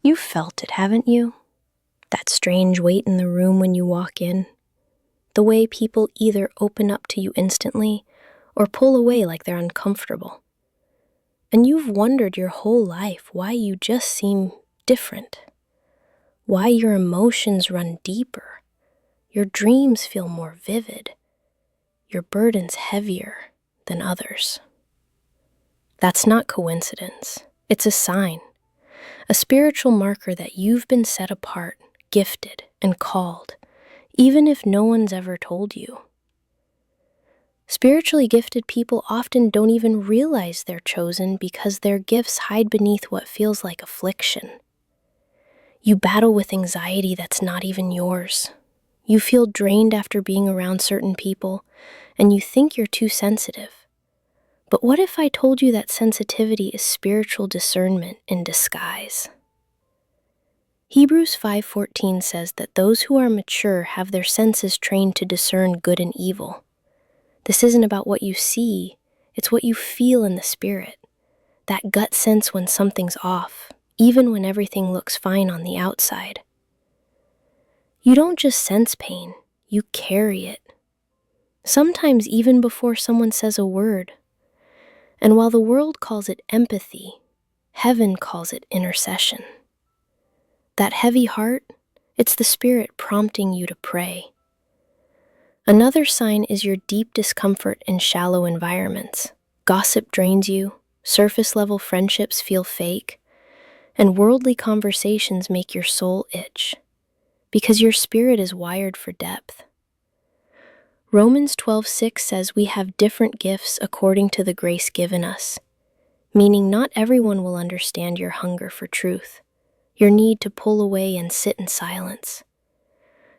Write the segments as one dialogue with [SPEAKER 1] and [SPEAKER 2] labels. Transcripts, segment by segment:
[SPEAKER 1] You've felt it, haven't you? That strange weight in the room when you walk in. The way people either open up to you instantly or pull away like they're uncomfortable. And you've wondered your whole life why you just seem different. Why your emotions run deeper. Your dreams feel more vivid. Your burdens heavier than others. That's not coincidence. It's a sign. A spiritual marker that you've been set apart, gifted, and called, even if no one's ever told you. Spiritually gifted people often don't even realize they're chosen because their gifts hide beneath what feels like affliction. You battle with anxiety that's not even yours. You feel drained after being around certain people, and you think you're too sensitive. But what if I told you that sensitivity is spiritual discernment in disguise? Hebrews 5:14 says that those who are mature have their senses trained to discern good and evil. This isn't about what you see, it's what you feel in the spirit. That gut sense when something's off, even when everything looks fine on the outside. You don't just sense pain, you carry it. Sometimes even before someone says a word. And while the world calls it empathy, heaven calls it intercession. That heavy heart, it's the Spirit prompting you to pray. Another sign is your deep discomfort in shallow environments. Gossip drains you, surface-level friendships feel fake, and worldly conversations make your soul itch, because your spirit is wired for depth. Romans 12:6 says we have different gifts according to the grace given us, meaning not everyone will understand your hunger for truth, your need to pull away and sit in silence,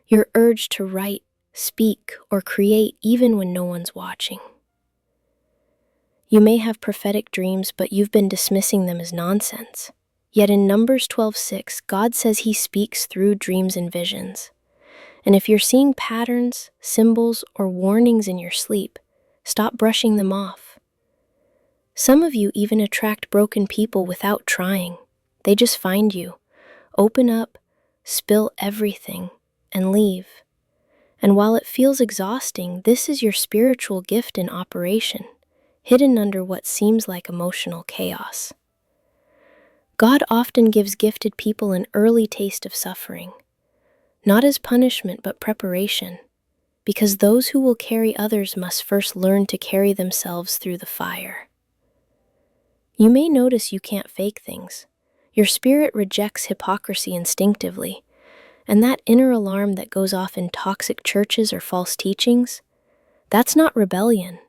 [SPEAKER 1] your urge to write, speak, or create even when no one's watching. You may have prophetic dreams, but you've been dismissing them as nonsense. Yet in Numbers 12:6, God says He speaks through dreams and visions. And if you're seeing patterns, symbols, or warnings in your sleep, stop brushing them off. Some of you even attract broken people without trying. They just find you, open up, spill everything, and leave. And while it feels exhausting, this is your spiritual gift in operation, hidden under what seems like emotional chaos. God often gives gifted people an early taste of suffering. Not as punishment, but preparation, because those who will carry others must first learn to carry themselves through the fire. You may notice you can't fake things. Your spirit rejects hypocrisy instinctively, and that inner alarm that goes off in toxic churches or false teachings, that's not rebellion,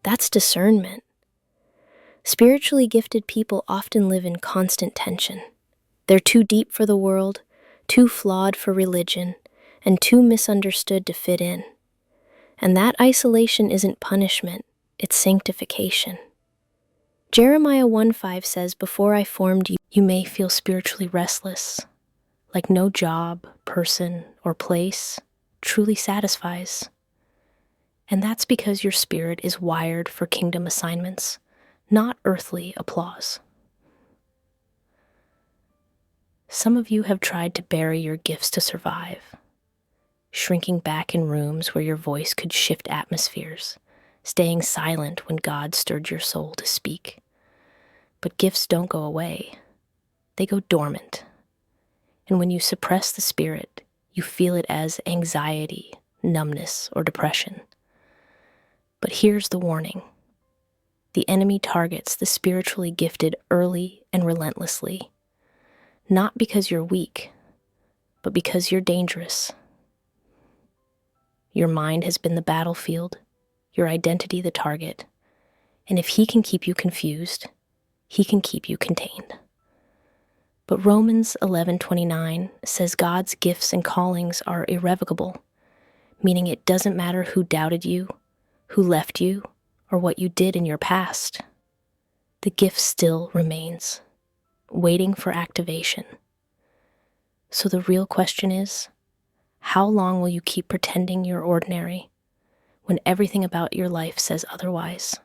[SPEAKER 1] that's discernment. Spiritually gifted people often live in constant tension. They're too deep for the world, too flawed for religion, and too misunderstood to fit in. And that isolation isn't punishment, it's sanctification. Jeremiah 1:5 says, "Before I formed you, you may feel spiritually restless, like no job, person, or place truly satisfies." And that's because your spirit is wired for kingdom assignments, not earthly applause. Some of you have tried to bury your gifts to survive, shrinking back in rooms where your voice could shift atmospheres, staying silent when God stirred your soul to speak. But gifts don't go away. They go dormant. And when you suppress the spirit, you feel it as anxiety, numbness, or depression. But here's the warning. The enemy targets the spiritually gifted early and relentlessly. Not because you're weak, but because you're dangerous. Your mind has been the battlefield, your identity the target, and if he can keep you confused, he can keep you contained. But Romans 11:29 says God's gifts and callings are irrevocable, meaning it doesn't matter who doubted you, who left you, or what you did in your past. The gift still remains, waiting for activation. So the real question is, how long will you keep pretending you're ordinary when everything about your life says otherwise?